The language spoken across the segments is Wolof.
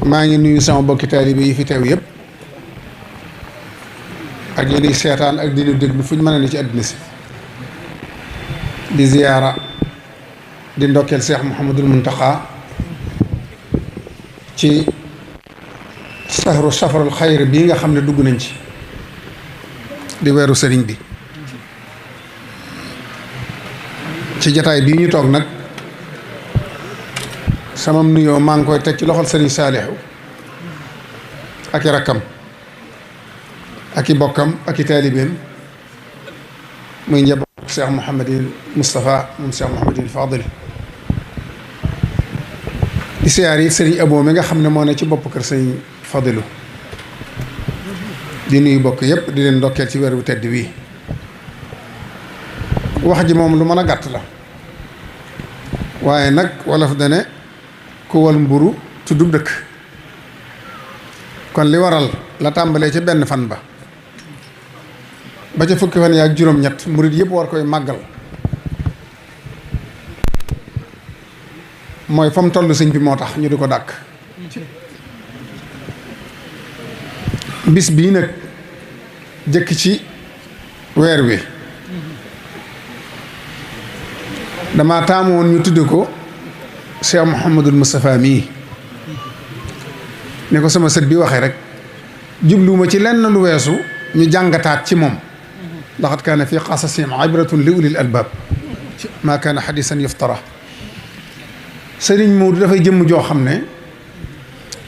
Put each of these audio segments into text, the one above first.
maa ngi nuyu sama bokki taalibe yi fi teew yëpp ak yi di seetaan ak di ñu déglu fu ñu mën a ne ci àddina si di ziyaara di ndokkeel Cheikh Mouhamadul Muntaxa ci safarul xayr bii nga xam ne dugg nañ ci di weeru sëriñ bi ci jataay bii ñu toog nag sama nuyoo maa ngi koy teg ci loxol sëriñ Saalihu ak i rakkam ak i bokkam ak i taalibeem muy njaboot Cheikh Mouhamadul Moustapha moom Cheikh Mouhamadul Fadil di siyaar yi sëriñ Abo mi nga xam ne moo ne ci bopp kër sëriñ Fadilu di nuyu bokk yépp di leen ndokkeel ci weer wu tedd wii wax ji moom lu mën a gàtt la waaye nag wolof dane ku wal mburu tuddub dëkk kon li waral la tàmbalee ca benn fan ba ca fukki fan yaa ak juróom-ñett murit yëpp war koy màggal mooy fa mu toll sëñ bi moo tax ñu di ko dàkk bis bii nag jëkk ci weer wi dama taamu woon ñu tudde ko Cheikh Mouhamadul Moustapha mii ne ko sama sët bi waxee rek jubluwuma ci lenn lu weesu ñu jàngataat ci moom laqad kaana fi qasasihim ibratun li ulil albab maa kaana hadisan yuftara sëriñ Moodu dafay jëmm joo xam ne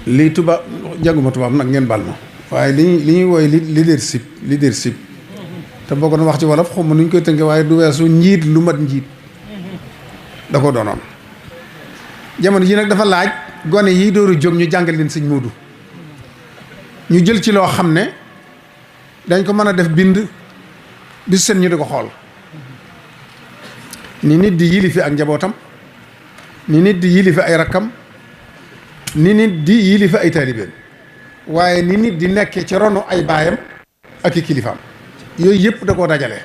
lii tubaab jànguma tubaab nag ngeen baal ma waaye li ñuy wooye leadership te boo ko doon wax ci wolof xaw ma nu ñu koy tënkee waaye du weesu njiit lu mat njiit da ko doonoon jamono ji nag dafa laaj gone yi dooru jóg ñu jàngal leen sëñ Moodu ñu jël ci loo xam ne dañ ko mën a def bind bis seen ñu di ko xool ni nit di yilifi ak njabootam ni nit di yilifi ay rakkam ni nit di yilifi ay taalibeem waaye ni nit di nekkee ci ronu ay baayam ak i kilifaam yooyu yëpp da koo dajale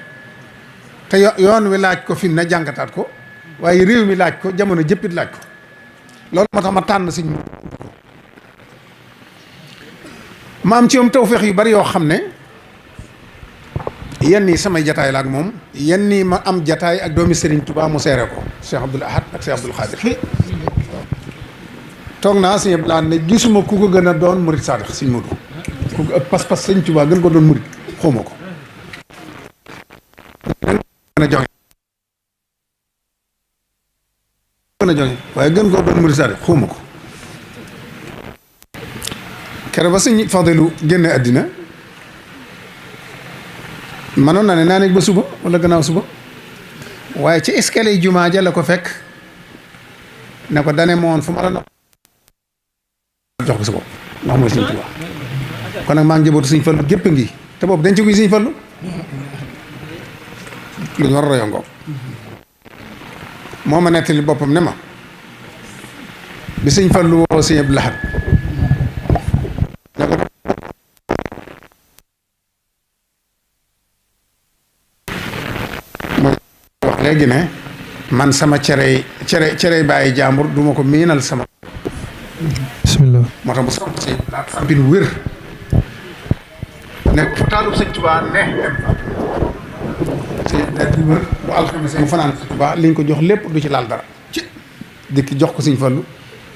te yoon wi laaj ko fi na jàngataat ko waaye réew mi laaj ko jamono jëppit laaj ko loolu moo tax ma tànn sëñ ma am ci moom tawféex yu bari yoo xam ne yenn yi samay jataay la ak moom yenn yi ma am jataay ak doomi Serigne Touba mu seere ko Cheikh Abdoul Ahad ak Cheikh Abdoul Khadir toog naa sëñ Abdoul Ahad ne gisuma ku ko gën a doon murit saadix sëñ Moodu ku ko ëpp pas-pas sëñ Touba gën ko doon murit xawma ko gën a joxe waaye gën koo doon murit saadix xawma ko kere ba sëñ Fadilu génne àddina manoon na ne naa nekk ba suba wala gannaaw suba waaye ci escalier jumaa ja la ko fekk ne ko dane moon fu ma la jox ko sa bopp ndax mooy sëñ Tuubaa kon nag maa ngi njabootu sëñ Fallu gépp ngi te boobu dañ ci guy sëñ Fallu lu ñu war a royoo ngoog moo ma nettali boppam ne ma bi sëñ Fallu woo sëñ Abdou Lahad léegi ne man sama cere bàyyi jàmbur duma ko miinal sama bismillah moo tax bu sama sëñ sampin wér ne fu taalub sëñ Tuubaa ne sëñ daal di wër bu alxames mu fanaan sëñ Tuubaa liñ ko jox lépp du ci laal dara ci dikki jox ko sëñ Fallu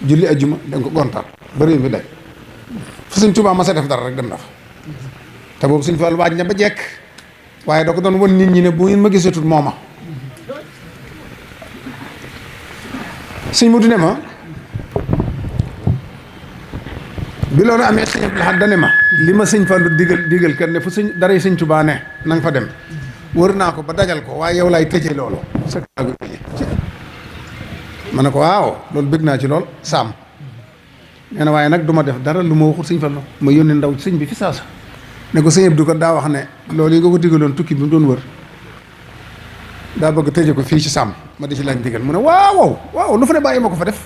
julli ajjuma dañ ko gontal ba réew mi day fu sëñ Tuubaa ma sa def dara rek dem na fa te boobu sëñ Fallu waaj na ba jekk waaye da ko doon won nit ñi ne bu ngeen ma gisatul mooma sëñ Moodu ne ma bi loolu amee sëñ Abdou Lahad dane ma li ma sëñ Fallu digal kat ne fu sëñ daray sëñ Tuubaa ne na nga fa dem wër naa ko ba dajal ko waaye yow laay tëjee loolu sa kaagu tëjee ma ne ko waaw loolu bëgg naa ci lool saam nee na waaye nag du ma def dara lu ma waxul sëñ Fallu ma yónnee ndaw sëñ bi fi saasa ne ko sëñ Abdou ko daa wax ne loolu yi nga ko digaloon tukki bi mu doon wër daa bëgg tëje ko fii ci sàmm ma di ci laaj digal mu ne waaw lu fa ne bàyyi ma ko fa def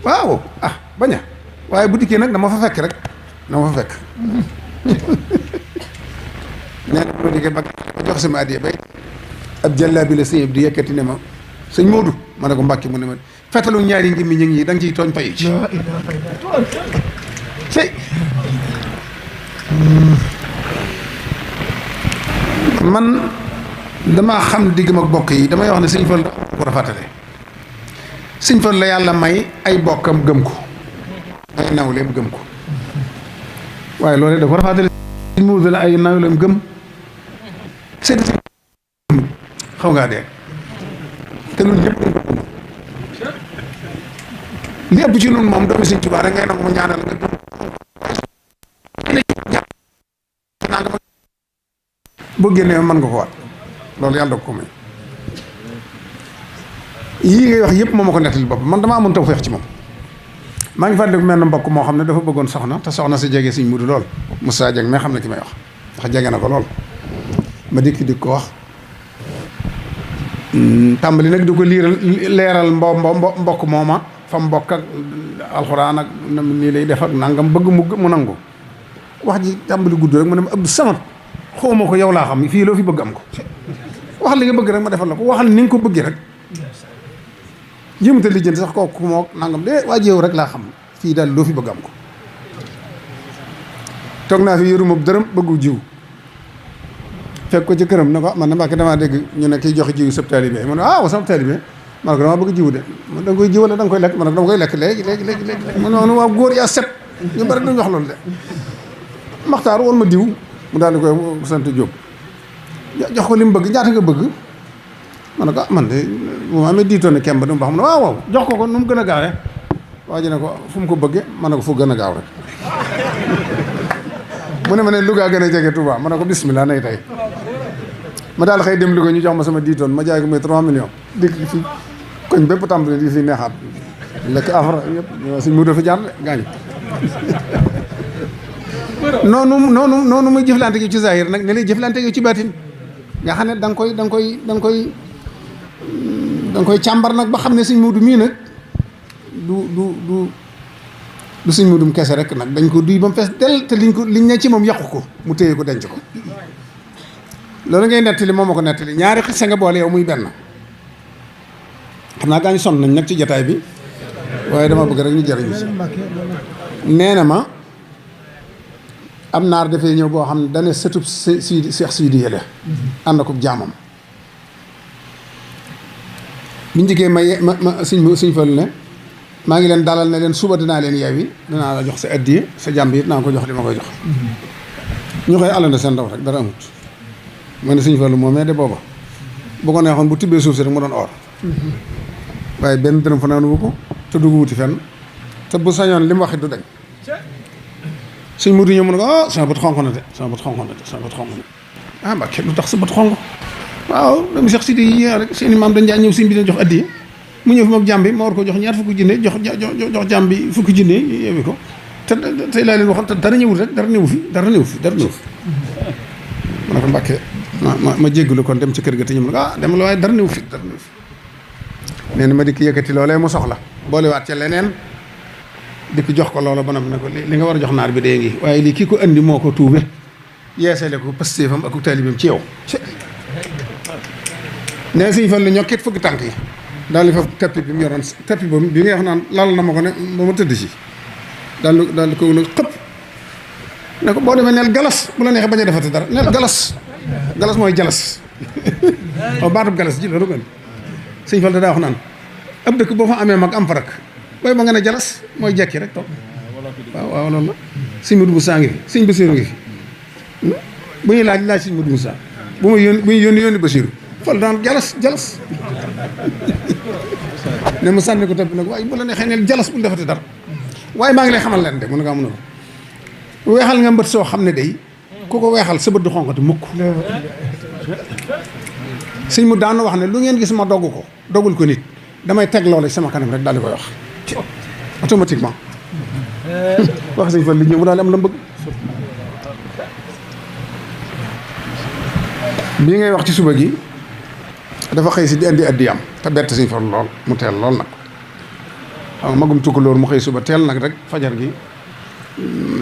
waaw baña waaye bu dikkee nag dama fa fekk rek dama fa fekk nee na ma dikkee ba jox sama addiya bay ab jàllaabi la sëñ Abdou yëkkati ne ma sëñ Moodu ma ne ko Mbàkke mu ne ma fetalu ñaari ngimmi ñu ngi da nga ciy tooñ payu ci tey man damaa xam diggam ak bokk yi damay wax ne Sëñ Fall ko rafatale Sëñ Fall la yàlla may ay bokkam gëm ko ay nawleem gëm ko waaye loolu da ko rafatale Sëñ Muudu la ay nawleem gëm seen xaw ngaa dee te ñun ñëpp li ëpp ci noonu moom doomi Sëñ Tuubaa rek ngay nangu mu ñaanal nga gëm boo génnee mën nga ko waat loolu yàlla da ko may yii ngay wax yëpp moom ma ko nettali bopp man damaa amoon tawfeex ci moom maa ngi fàttaliku mel na mbokk moo xam ne dafa bëggoon soxna te soxna si jege Sëñ Muudu lool Moussa Dieng mais xam na ki may wax ndax jege na ko lool ma dikk ko wax tàmbali nag di ko leeral mbokk mooma fa mbokk ak alxuraan ak nii lay def ak nangam bëgg mu nangu wax ji tàmbali gudd rek mu ne ma Abdou Samad xawma ko yow laa xam fii loo fi bëgg am ko wax li nga bëgg rek ma defal la ko waxal ni nga ko bëggee rek jéemata lijjanti sax kooku moo nangam de waa jéew rek laa xam fii daal loo fi bëgg am ko toog naa fi yoruma dërëm bëggu jiw fekk ko ci këram ne ko man na Mbàkke damaa dégg ñu ne kiy joxe jiw sab taalibe ma ne waaw sama taalibe ma ne ko damaa bëgg jiw de man da nga koy jiw wala da nga koy lekk ma ne ko dama koy lekk léegi ma noonu waaw góor yaa set ñu bari duñ wax loolu de maxtaar woon ma diw mu daal di koy sant Jóob jox ko li mu bëgg ñaata nga bëgg ma ne ko man de bu ma amee diitoon kemb du mu baax mu ne waaw waaw jox ko nu mu gën a gaawee waa ji ne ko fu mu ko bëggee ma ne ko fu gën a gaaw rek mu ne ma ne Louga gën a jege Touba ma ne ko bismillah nay tey ma daal xëy dem Louga ñu jox ma sama diitoon ma jaay ko muy 3 millions dikk fi koñ bépp tàmbali di fi neexaat lekk afra yëpp Sëñ Muudu fi jaar de gaañ noonu muy jëflante gi ci zahir nag ne lay jëflante gi ci baatin nga xam ne da nga koy càmbar nag ba xam ne Sëñ Muudu mii nag du Sëñ Muudum kese rek nag dañ ko duy ba mu fees del te liñ ne ci moom yàqu ko mu téye ko denc ko loolu ngay nettali moom ma ko nettali ñaari xisse nga boole yow muy benn xam naa gaa ñu sonn nañ nag ci jataay bi waaye dama bëgg rek ñu jëriñu si nee na ma am naar dafay ñëw boo xam ne dane sëtub Seex Sidi yële ànd akub jaamam biñ njëkkee ma Sëñ Fallu ne maa ngi leen dalal ne leen suba dinaa leen yeewi dinaa la jox sa addiye sa jàmb it naa ko jox li ma koy jox ñu koy àllande seen ndaw rek dara amut ma ne Sëñ Fallu moomee de booba bu ko neexoon bu tibbee suuf si rek mu doon or waaye benn dërëm fa naanu wu ko te dugg wuti fenn te bu sañoon li mu waxit du dañ Sëñ Muudu ñëw mu ne ko ah sama bët xonq na de sama bët xonq na de sama bët xonq na ah Mbàkke lu tax sa bët xonq waaw doomu Seex Sidi yi rek seen i maam dañ daa ñëw sëñ bi dina jox addiye mu ñëw fi moom jàmbi ma war ko jox ñaar fukki junne jox jàmbi fukki junne yeewi ko te tey laa leen waxoon te dara ñëwul rek dara ñëwu fi ma ne ko Mbàkke ma jéggalu kon dem ci kër ga te ñu ne ko ah dem la waaye dara ñëwu fi nee na ma dikk yëkkati loolee mu soxla boolewaat ca leneen dikk jox ko loola ba noppi ne ko li nga war a jox naar bi dee ngi waaye lii kii ko andi moo ko tuube yeesale ko pastéefam ak taalibeem ci yow nee Sëñ Fallu ñokkit fukki tànk yi daal di fa tapis bi mu yoroon tapis boobu bi ngay wax naan lal na ma ko ne ba ma tëdd si daal di ko nag xëpp ne ko boo demee neel galas bu la neexee bañ a defati dara neel galas mooy jalas waaw baatub galas ji loolu gën Sëñ Fallu daa wax naan ab dëkk boo fa amee mag am fa rak booy ba nga ne jalas mooy jekki rek toog waaw loolu la Sëñ Mudu Musaa ngi fi Sëñ Basiiru ngi fi bu ñuy laaj Sëñ Mudu Musaa bu muy yónni Basiiru Fallu daan jalas ne mu sànni ko topp nag waaye bu la neexee neel jalas bu defati dara waaye maa ngi lay xamal leen de mun nga mun a weexal nga mbët soo xam ne day ku ko weexal sa bët du xonqati mukk Sëñ mu daan wax ne lu ngeen gis ma dogg ko doggul ko nit damay teg loolu sama kanam rek daal di koy wax automatiquement wax Sëñ Fallu li ñëw mu daal am la bëgg bii ngay wax ci suba gi dafa xëy si di indi addiyam te bett Sëñ Fallu lool mu teel lool nag xam nga magum tukkulóor mu xëy suba teel nag rek fajar gi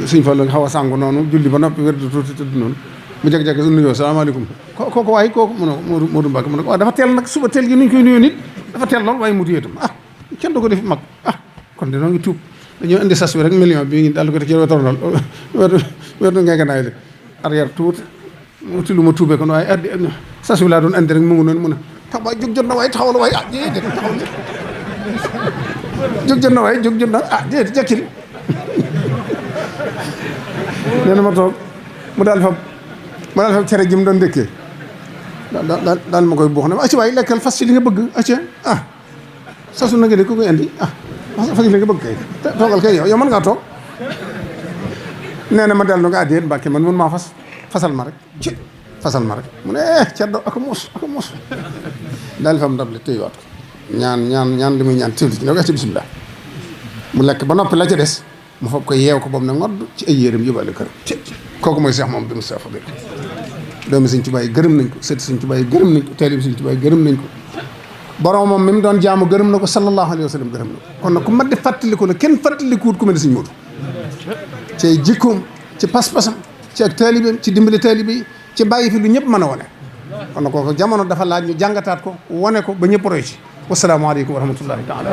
Sëñ Fallu nga xaw a sàngu noonu julli ba noppi wér du tuuti tëdd noonu mu jeg-jeg su nuyoo salaamaaleykum kooku waaye kooku mu ne Moodu Mbàkke mu ne waaw dafa teel nag suba teel gi nuñ koy nuyoo nit dafa teel lool waaye mu tuyee tam kenn du ko def mag kon dinoo ngi tuub dañoo indi sas bi rek million bi ngi daal ko te ci wetornal wetu ngeganaay li arrière tuuti muti lu ma tuubee kon waaye addi sas bi laa doon indi rek mu ngi noonu mu ne tax ba jóg jot na waaye taxawal waaye déedéet taxawal jóg jot na waaye jóg jot na déedéet jekkil nee na ma toog mu daal fa cere ji mu doon ndékkee daal ma koy buux ne acci waay lekkal fas ci li nga bëgg acca sasu na nga de ku koy indi fas ci li nga bëgg kay toogal kay yow mën ngaa toog nee na ma dellu na nga déet Mbàkke man mun maa fasal ma rek fasal ma rek mu ne ceddo ak muus daal fa am ndab li téywaat ko ñaan li muy ñaan tiwli ci ne ko ci bismillah mu lekk ba noppi la ca des mu foog ko yeew ko boobu ne ngodd ci ay yéreem yóbbaale kër kooku mooy Cheikh Mouhamadou Moustapha Fadil doomi Sëñ Tuubaa yi gërëm nañ ko sëti Sëñ Tuubaa yi gërëm nañ ko taalibe Sëñ Tuubaa yi gërëm nañ ko borom moom mi mu doon jaamu gërëm na ko sallallahu alayhi wa sallam gërëm na ko kon nag ku mat di fàttaliku la kenn fàttalikuwut ku mel ne Sëñ Moodu ci ay jikkoom ci pas-pasam ci ak taalibeem ci dimbali taalibe yi ci bàyyi fi lu ñëpp mën a wane kon nag kooku jamono dafa laaj ñu jàngataat ko wane ko ba ñëpp roy ci wasalaamaaleykum wa rahmatullahi taala